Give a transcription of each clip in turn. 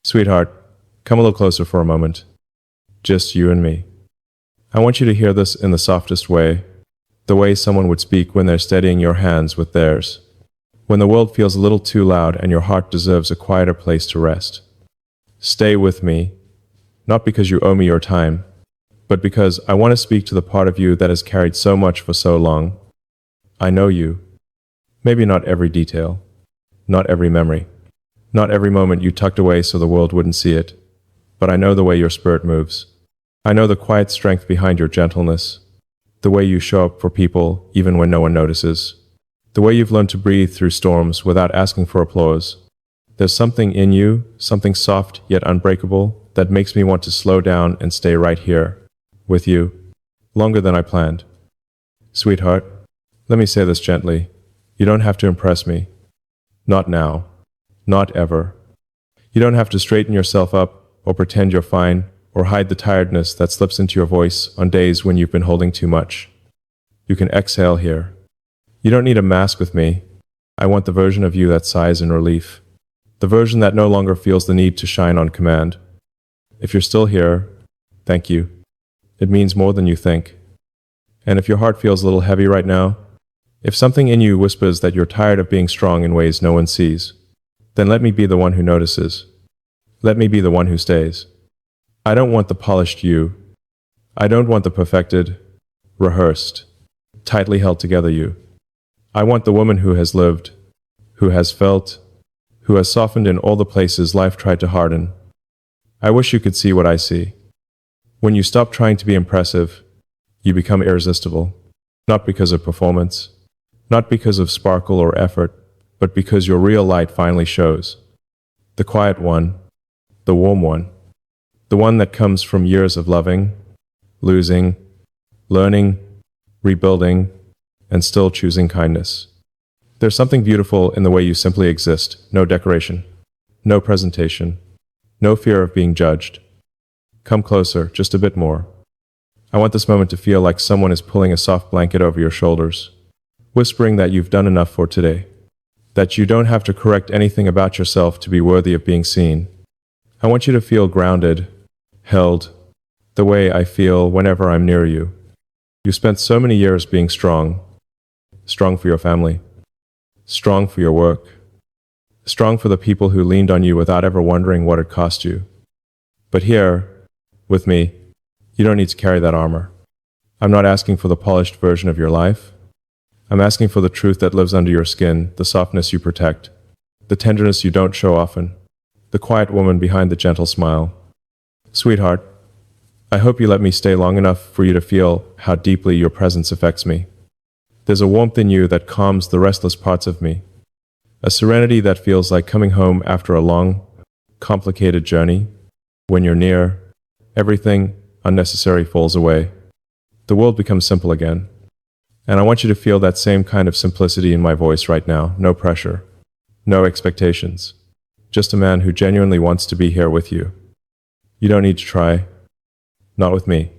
Sweetheart, come a little closer for a moment. Just you and me. I want you to hear this in the softest way, the way someone would speak when they're steadying your hands with theirs. When the world feels a little too loud and your heart deserves a quieter place to rest. Stay with me, not because you owe me your time, but because I want to speak to the part of you that has carried so much for so long. I know you. Maybe not every detail, not every memory, not every moment you tucked away so the world wouldn't see it, but I know the way your spirit moves. I know the quiet strength behind your gentleness, the way you show up for people even when no one notices, the way you've learned to breathe through storms without asking for applause. There's something in you, something soft yet unbreakable, that makes me want to slow down and stay right here, with you, longer than I planned. Sweetheart, let me say this gently. You don't have to impress me. Not now. Not ever. You don't have to straighten yourself up, or pretend you're fine, or hide the tiredness that slips into your voice on days when you've been holding too much. You can exhale here. You don't need a mask with me. I want the version of you that sighs in relief. The version that no longer feels the need to shine on command. If you're still here, thank you. It means more than you think. And if your heart feels a little heavy right now, if something in you whispers that you're tired of being strong in ways no one sees, then let me be the one who notices. Let me be the one who stays. I don't want the polished you. I don't want the perfected, rehearsed, tightly held together you. I want the woman who has lived, who has felt, who has softened in all the places life tried to harden. I wish you could see what I see. When you stop trying to be impressive, you become irresistible, not because of performance, not because of sparkle or effort, but because your real light finally shows. The quiet one, the warm one, the one that comes from years of loving, losing, learning, rebuilding, and still choosing kindness. There's something beautiful in the way you simply exist, no decoration, no presentation, no fear of being judged. Come closer, just a bit more. I want this moment to feel like someone is pulling a soft blanket over your shoulders, whispering that you've done enough for today, that you don't have to correct anything about yourself to be worthy of being seen. I want you to feel grounded, held, the way I feel whenever I'm near you. You spent so many years being strong for your family, strong for your work, strong for the people who leaned on you without ever wondering what it cost you. But here, with me, you don't need to carry that armor. I'm not asking for the polished version of your life. I'm asking for the truth that lives under your skin, the softness you protect, the tenderness you don't show often, the quiet woman behind the gentle smile. Sweetheart, I hope you let me stay long enough for you to feel how deeply your presence affects me. There's a warmth in you that calms the restless parts of me, a serenity that feels like coming home after a long, complicated journey. When you're near, everything unnecessary falls away. The world becomes simple again. And I want you to feel that same kind of simplicity in my voice right now. No pressure, no expectations. Just a man who genuinely wants to be here with you. You don't need to try. Not with me.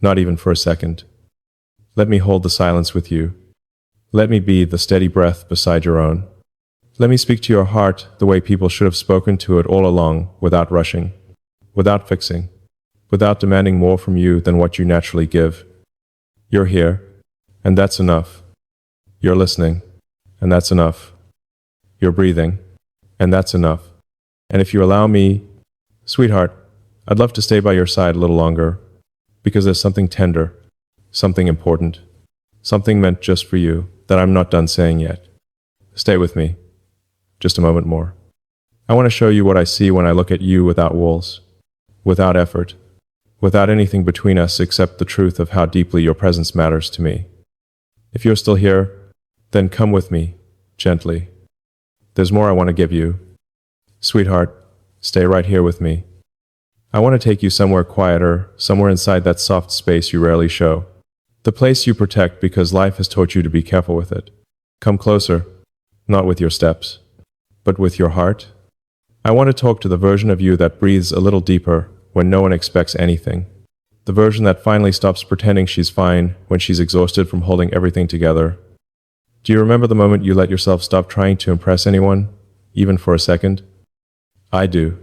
Not even for a second. Let me hold the silence with you. Let me be the steady breath beside your own. Let me speak to your heart the way people should have spoken to it all along, without rushing, without fixing, without demanding more from you than what you naturally give. You're here, and that's enough. You're listening, and that's enough. You're breathing, and that's enough. And if you allow me, sweetheart, I'd love to stay by your side a little longer, because there's something tender, something important, something meant just for you that I'm not done saying yet. Stay with me, just a moment more. I want to show you what I see when I look at you without walls, without effort, without anything between us except the truth of how deeply your presence matters to me. If you're still here, then come with me, gently. There's more I want to give you. Sweetheart, stay right here with me. I want to take you somewhere quieter, somewhere inside that soft space you rarely show. The place you protect because life has taught you to be careful with it. Come closer, not with your steps, but with your heart. I want to talk to the version of you that breathes a little deeper when no one expects anything. The version that finally stops pretending she's fine when she's exhausted from holding everything together. Do you remember the moment you let yourself stop trying to impress anyone, even for a second? I do.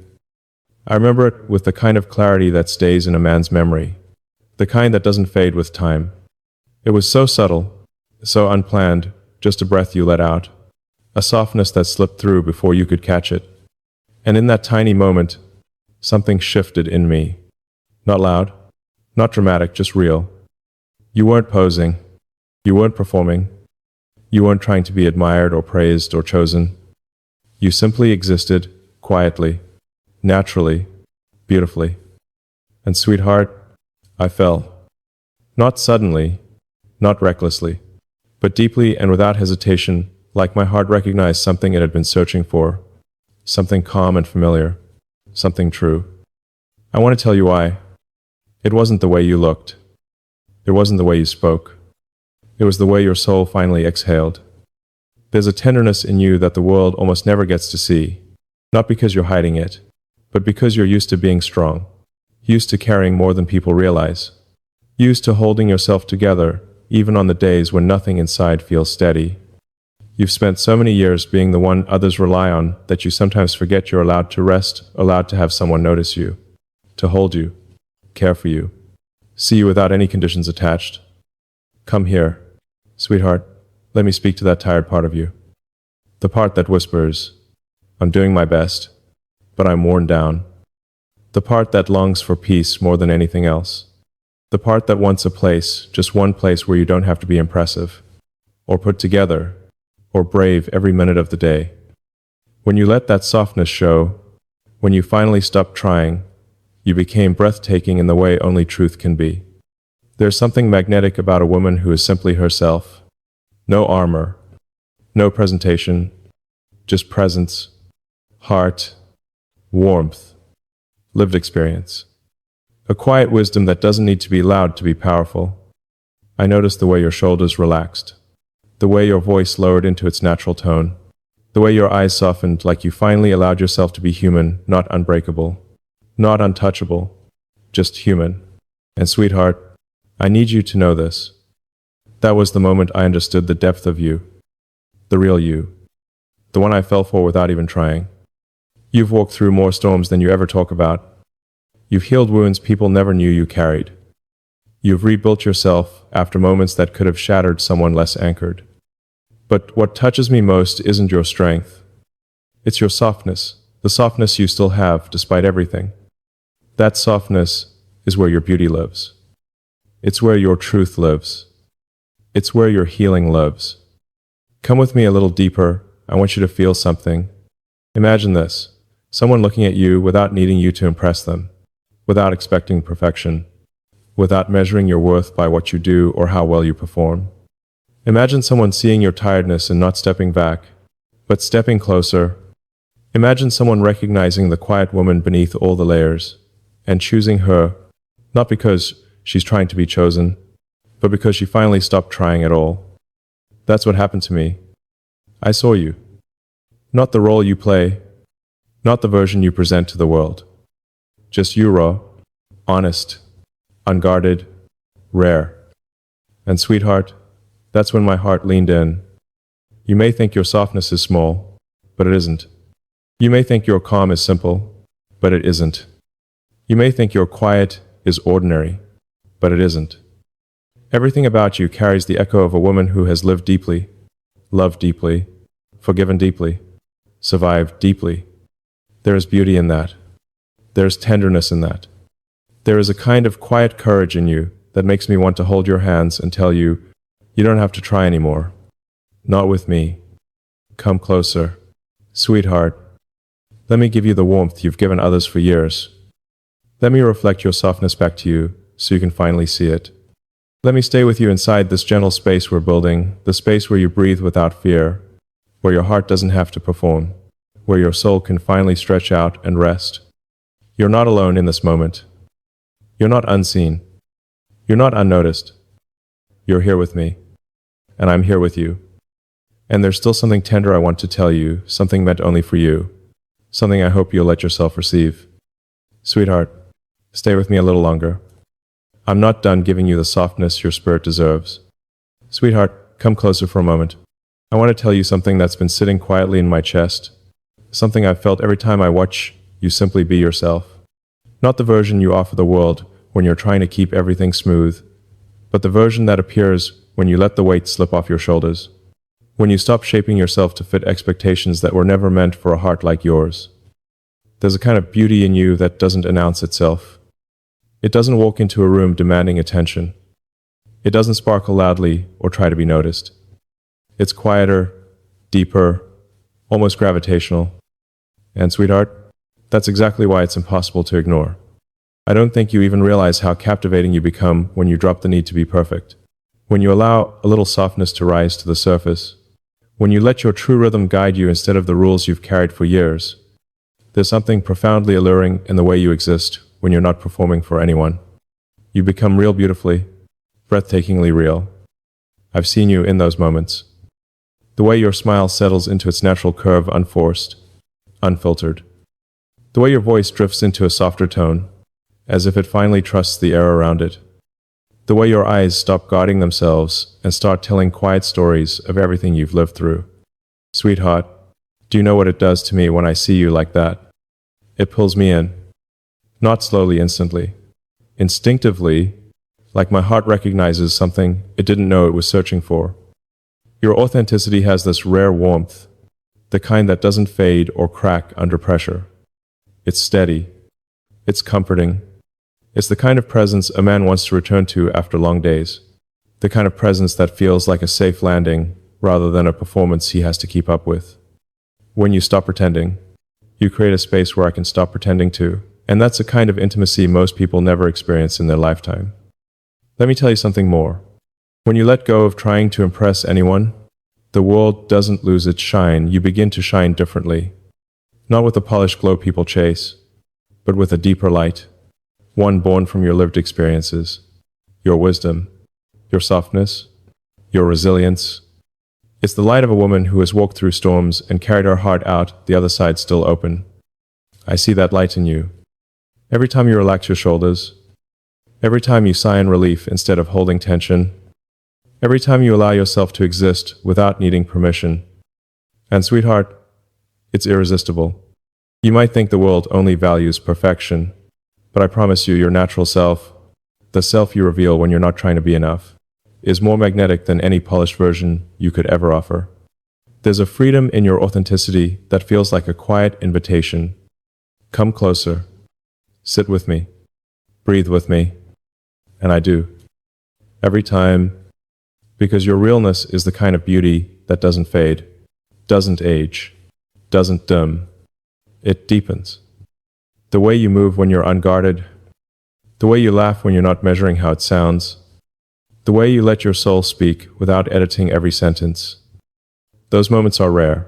I remember it with the kind of clarity that stays in a man's memory, the kind that doesn't fade with time. It was so subtle, so unplanned, just a breath you let out, a softness that slipped through before you could catch it. And in that tiny moment, something shifted in me. Not loud, not dramatic, just real. You weren't posing. You weren't performing. You weren't trying to be admired or praised or chosen. You simply existed, quietly, naturally, beautifully. And sweetheart, I fell. Not suddenly, not recklessly, but deeply and without hesitation, like my heart recognized something it had been searching for, something calm and familiar, something true. I want to tell you why. It wasn't the way you looked. It wasn't the way you spoke. It was the way your soul finally exhaled. There's a tenderness in you that the world almost never gets to see, not because you're hiding it, but because you're used to being strong, used to carrying more than people realize, used to holding yourself together even on the days when nothing inside feels steady. You've spent so many years being the one others rely on that you sometimes forget you're allowed to rest, allowed to have someone notice you, to hold you, care for you, see you without any conditions attached. Come here, sweetheart, let me speak to that tired part of you. The part that whispers, I'm doing my best, but I'm worn down. The part that longs for peace more than anything else. The part that wants a place, just one place where you don't have to be impressive, or put together, or brave every minute of the day. When you let that softness show, when you finally stopped trying, you became breathtaking in the way only truth can be. There's something magnetic about a woman who is simply herself. No armor, no presentation, just presence, heart, warmth, lived experience. A quiet wisdom that doesn't need to be loud to be powerful. I noticed the way your shoulders relaxed, the way your voice lowered into its natural tone, the way your eyes softened like you finally allowed yourself to be human, not unbreakable, not untouchable, just human. And sweetheart, I need you to know this. That was the moment I understood the depth of you, the real you, the one I fell for without even trying. You've walked through more storms than you ever talk about. You've healed wounds people never knew you carried. You've rebuilt yourself after moments that could have shattered someone less anchored. But what touches me most isn't your strength. It's your softness, the softness you still have despite everything. That softness is where your beauty lives. It's where your truth lives. It's where your healing lives. Come with me a little deeper. I want you to feel something. Imagine this, someone looking at you without needing you to impress them, without expecting perfection, without measuring your worth by what you do or how well you perform. Imagine someone seeing your tiredness and not stepping back, but stepping closer. Imagine someone recognizing the quiet woman beneath all the layers, and choosing her, not because she's trying to be chosen, but because she finally stopped trying at all. That's what happened to me. I saw you. Not the role you play, not the version you present to the world. Just you raw, honest, unguarded, rare. And sweetheart, that's when my heart leaned in. You may think your softness is small, but it isn't. You may think your calm is simple, but it isn't. You may think your quiet is ordinary, but it isn't. Everything about you carries the echo of a woman who has lived deeply, loved deeply, forgiven deeply, survived deeply. There is beauty in that. There is tenderness in that. There is a kind of quiet courage in you that makes me want to hold your hands and tell you, you don't have to try anymore. Not with me. Come closer. Sweetheart, let me give you the warmth you've given others for years. Let me reflect your softness back to you so you can finally see it. Let me stay with you inside this gentle space we're building, the space where you breathe without fear, where your heart doesn't have to perform, where your soul can finally stretch out and rest. You're not alone in this moment. You're not unseen. You're not unnoticed. You're here with me, and I'm here with you. And there's still something tender I want to tell you, something meant only for you, something I hope you'll let yourself receive. Sweetheart, stay with me a little longer. I'm not done giving you the softness your spirit deserves. Sweetheart, come closer for a moment. I want to tell you something that's been sitting quietly in my chest, something I've felt every time I watch you simply be yourself. Not the version you offer the world when you're trying to keep everything smooth, but the version that appears when you let the weight slip off your shoulders. When you stop shaping yourself to fit expectations that were never meant for a heart like yours. There's a kind of beauty in you that doesn't announce itself. It doesn't walk into a room demanding attention. It doesn't sparkle loudly or try to be noticed. It's quieter, deeper, almost gravitational. And sweetheart, that's exactly why it's impossible to ignore. I don't think you even realize how captivating you become when you drop the need to be perfect. When you allow a little softness to rise to the surface. When you let your true rhythm guide you instead of the rules you've carried for years. There's something profoundly alluring in the way you exist when you're not performing for anyone. You become real beautifully, breathtakingly real. I've seen you in those moments. The way your smile settles into its natural curve, unforced, unfiltered. The way your voice drifts into a softer tone, as if it finally trusts the air around it. The way your eyes stop guarding themselves and start telling quiet stories of everything you've lived through. Sweetheart, do you know what it does to me when I see you like that? It pulls me in. Not slowly, instantly. Instinctively, like my heart recognizes something it didn't know it was searching for. Your authenticity has this rare warmth, the kind that doesn't fade or crack under pressure. It's steady. It's comforting. It's the kind of presence a man wants to return to after long days. The kind of presence that feels like a safe landing rather than a performance he has to keep up with. When you stop pretending, you create a space where I can stop pretending too. And that's a kind of intimacy most people never experience in their lifetime. Let me tell you something more. When you let go of trying to impress anyone, the world doesn't lose its shine. You begin to shine differently. Not with the polished glow people chase, but with a deeper light. One born from your lived experiences, your wisdom, your softness, your resilience. It's the light of a woman who has walked through storms and carried her heart out, the other side still open. I see that light in you. Every time you relax your shoulders, every time you sigh in relief instead of holding tension, every time you allow yourself to exist without needing permission. And sweetheart, it's irresistible. You might think the world only values perfection, but I promise you, your natural self, the self you reveal when you're not trying to be enough, is more magnetic than any polished version you could ever offer. There's a freedom in your authenticity that feels like a quiet invitation. Come closer. Sit with me. Breathe with me. And I do. Every time. Because your realness is the kind of beauty that doesn't fade, doesn't age, doesn't dim. It deepens. The way you move when you're unguarded, the way you laugh when you're not measuring how it sounds, the way you let your soul speak without editing every sentence. Those moments are rare,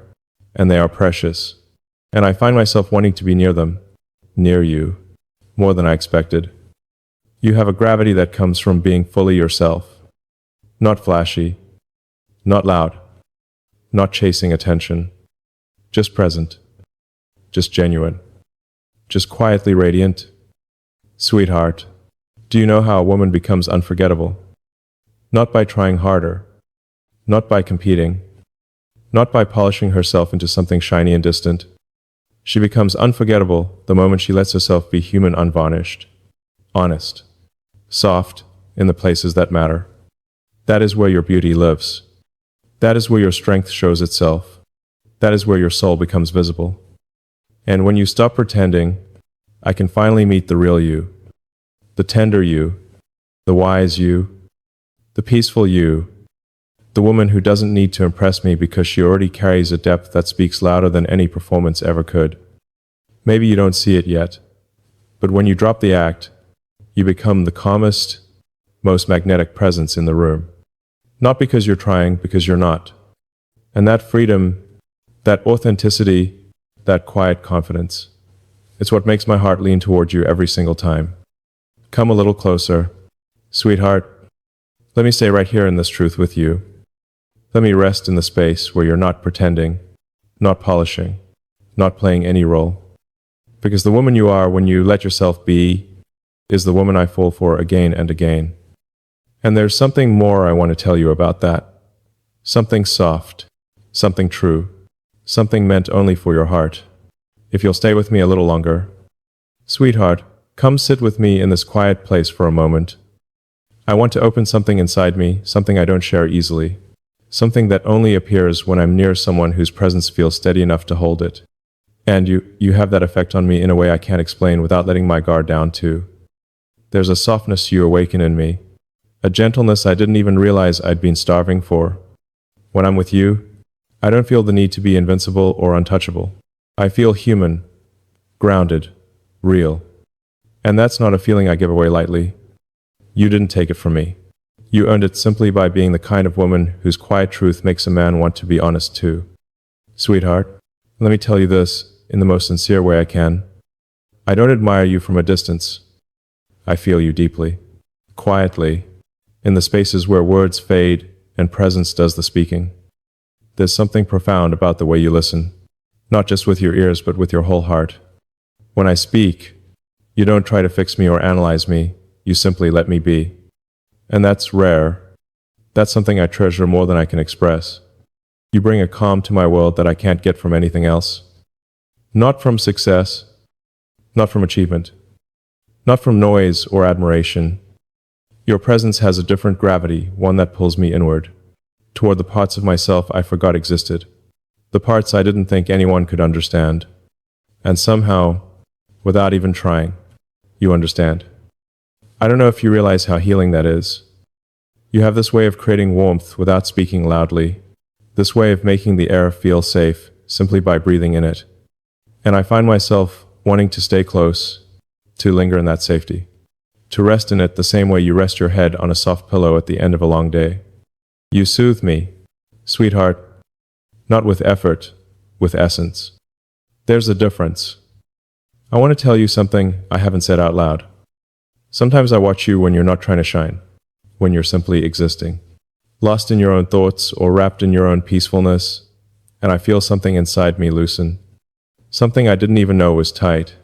and they are precious, and I find myself wanting to be near them, near you, more than I expected. You have a gravity that comes from being fully yourself, not flashy, not loud, not chasing attention, just present, just genuine. Just quietly radiant. Sweetheart, do you know how a woman becomes unforgettable? Not by trying harder, not by competing, not by polishing herself into something shiny and distant. She becomes unforgettable the moment she lets herself be human, unvarnished, honest, soft in the places that matter. That is where your beauty lives. That is where your strength shows itself. That is where your soul becomes visible. And when you stop pretending, I can finally meet the real you, the tender you, the wise you, the peaceful you, the woman who doesn't need to impress me because she already carries a depth that speaks louder than any performance ever could. Maybe you don't see it yet, but when you drop the act, you become the calmest, most magnetic presence in the room. Not because you're trying, because you're not. And that freedom, that authenticity, that quiet confidence, it's what makes my heart lean toward you every single time. Come a little closer. Sweetheart, let me stay right here in this truth with you. Let me rest in the space where you're not pretending, not polishing, not playing any role. Because the woman you are when you let yourself be is the woman I fall for again and again. And there's something more I want to tell you about that. Something soft, something true, something meant only for your heart. If you'll stay with me a little longer. Sweetheart, Come sit with me in this quiet place for a moment. I want to open something inside me, something I don't share easily. Something that only appears when I'm near someone whose presence feels steady enough to hold it. And you have that effect on me in a way I can't explain without letting my guard down too. There's a softness you awaken in me. A gentleness I didn't even realize I'd been starving for. When I'm with you, I don't feel the need to be invincible or untouchable. I feel human, grounded, real. And that's not a feeling I give away lightly. You didn't take it from me. You earned it simply by being the kind of woman whose quiet truth makes a man want to be honest too. Sweetheart, let me tell you this in the most sincere way I can. I don't admire you from a distance. I feel you deeply, quietly, in the spaces where words fade and presence does the speaking. There's something profound about the way you listen, not just with your ears but with your whole heart. When I speak, you don't try to fix me or analyze me, you simply let me be. And that's rare. That's something I treasure more than I can express. You bring a calm to my world that I can't get from anything else. Not from success, not from achievement, not from noise or admiration. Your presence has a different gravity, one that pulls me inward, toward the parts of myself I forgot existed, the parts I didn't think anyone could understand. And somehow, without even trying, you understand. I don't know if you realize how healing that is. You have this way of creating warmth without speaking loudly, this way of making the air feel safe simply by breathing in it. And I find myself wanting to stay close, to linger in that safety, to rest in it the same way you rest your head on a soft pillow at the end of a long day. You soothe me, sweetheart, not with effort, with essence. There's a difference. I want to tell you something I haven't said out loud. Sometimes I watch you when you're not trying to shine, when you're simply existing, lost in your own thoughts or wrapped in your own peacefulness, and I feel something inside me loosen, something I didn't even know was tight.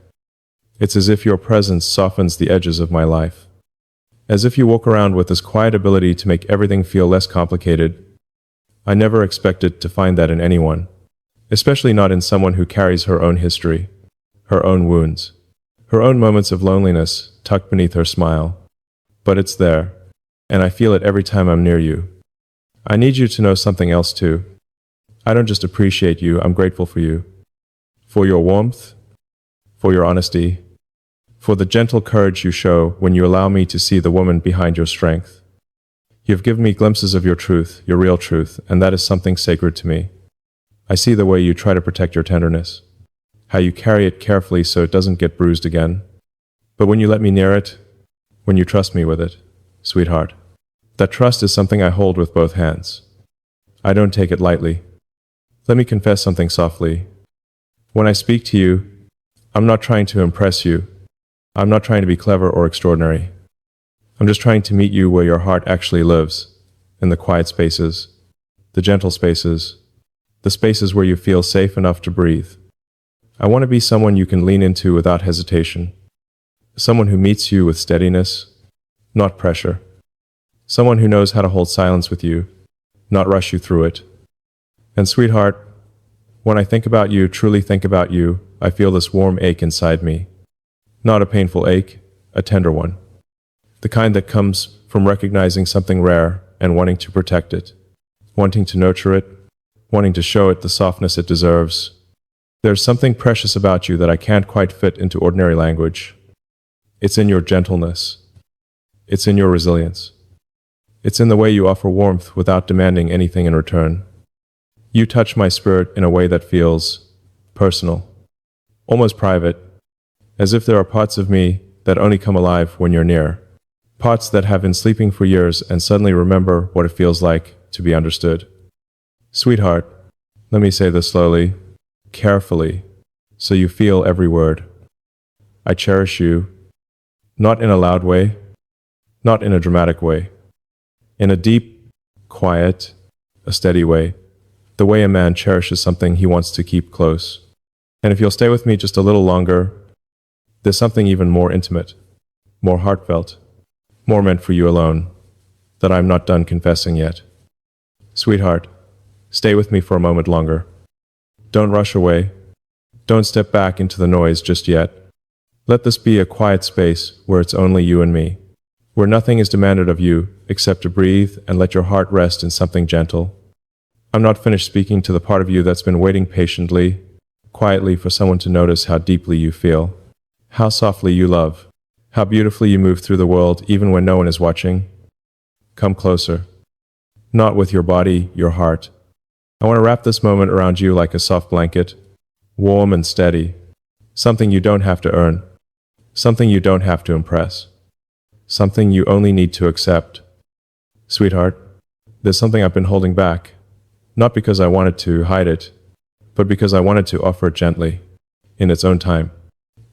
It's as if your presence softens the edges of my life, as if you walk around with this quiet ability to make everything feel less complicated. I never expected to find that in anyone, especially not in someone who carries her own history, her own wounds, her own moments of loneliness tucked beneath her smile. But it's there, and I feel it every time I'm near you. I need you to know something else too. I don't just appreciate you, I'm grateful for you. For your warmth, for your honesty, for the gentle courage you show when you allow me to see the woman behind your strength. You've given me glimpses of your truth, your real truth, and that is something sacred to me. I see the way you try to protect your tenderness, how you carry it carefully so it doesn't get bruised again. But when you let me near it, when you trust me with it, sweetheart, that trust is something I hold with both hands. I don't take it lightly. Let me confess something softly. When I speak to you, I'm not trying to impress you. I'm not trying to be clever or extraordinary. I'm just trying to meet you where your heart actually lives, in the quiet spaces, the gentle spaces, the spaces where you feel safe enough to breathe. I want to be someone you can lean into without hesitation. Someone who meets you with steadiness, not pressure. Someone who knows how to hold silence with you, not rush you through it. And sweetheart, when I think about you, truly think about you, I feel this warm ache inside me. Not a painful ache, a tender one. The kind that comes from recognizing something rare and wanting to protect it, wanting to nurture it, wanting to show it the softness it deserves. There's something precious about you that I can't quite fit into ordinary language. It's in your gentleness. It's in your resilience. It's in the way you offer warmth without demanding anything in return. You touch my spirit in a way that feels personal, almost private, as if there are parts of me that only come alive when you're near, parts that have been sleeping for years and suddenly remember what it feels like to be understood. Sweetheart, let me say this slowly, carefully, so you feel every word. I cherish you, not in a loud way, not in a dramatic way, in a deep, quiet, a steady way, the way a man cherishes something he wants to keep close. And if you'll stay with me just a little longer, there's something even more intimate, more heartfelt, more meant for you alone, that I'm not done confessing yet. Sweetheart, stay with me for a moment longer. Don't rush away. Don't step back into the noise just yet. Let this be a quiet space where it's only you and me, where nothing is demanded of you except to breathe and let your heart rest in something gentle. I'm not finished speaking to the part of you that's been waiting patiently, quietly for someone to notice how deeply you feel, how softly you love, how beautifully you move through the world even when no one is watching. Come closer. Not with your body, your heart. I want to wrap this moment around you like a soft blanket, warm and steady, something you don't have to earn, something you don't have to impress, something you only need to accept. Sweetheart, there's something I've been holding back, not because I wanted to hide it, but because I wanted to offer it gently, in its own time,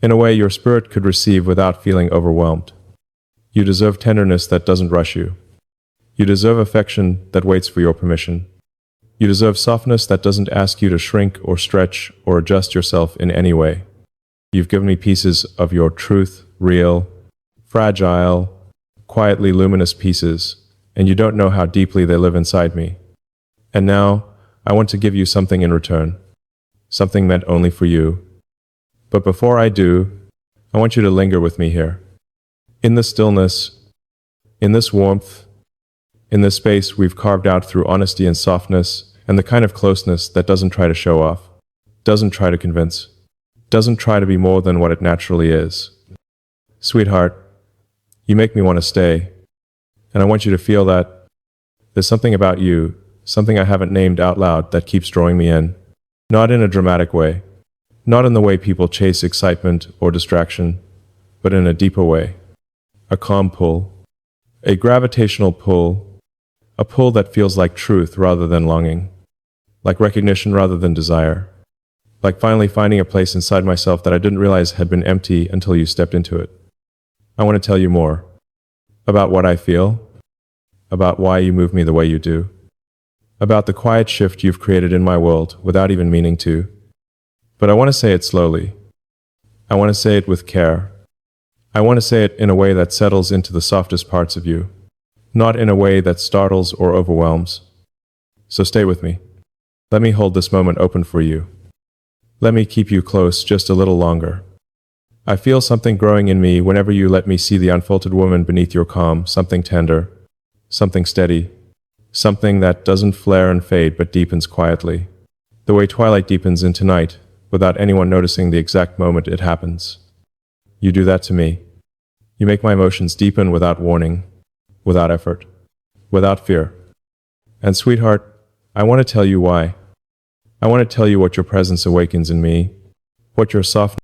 in a way your spirit could receive without feeling overwhelmed. You deserve tenderness that doesn't rush you. You deserve affection that waits for your permission. You deserve softness that doesn't ask you to shrink or stretch or adjust yourself in any way. You've given me pieces of your truth, real, fragile, quietly luminous pieces, and you don't know how deeply they live inside me. And now, I want to give you something in return, something meant only for you. But before I do, I want you to linger with me here. In the stillness, in this warmth, in this space we've carved out through honesty and softness, and the kind of closeness that doesn't try to show off, doesn't try to convince, doesn't try to be more than what it naturally is. Sweetheart, you make me want to stay, and I want you to feel that there's something about you, something I haven't named out loud that keeps drawing me in, not in a dramatic way, not in the way people chase excitement or distraction, but in a deeper way, a calm pull, a gravitational pull, a pull that feels like truth rather than longing, like recognition rather than desire, like finally finding a place inside myself that I didn't realize had been empty until you stepped into it. I want to tell you more about what I feel, about why you move me the way you do, about the quiet shift you've created in my world without even meaning to. But I want to say it slowly. I want to say it with care. I want to say it in a way that settles into the softest parts of you, not in a way that startles or overwhelms. So stay with me. Let me hold this moment open for you. Let me keep you close just a little longer. I feel something growing in me whenever you let me see the unfolded woman beneath your calm, something tender, something steady, something that doesn't flare and fade but deepens quietly, the way twilight deepens into night without anyone noticing the exact moment it happens. You do that to me. You make my emotions deepen without warning, without effort, without fear. And sweetheart, I want to tell you why. I want to tell you what your presence awakens in me, what your soft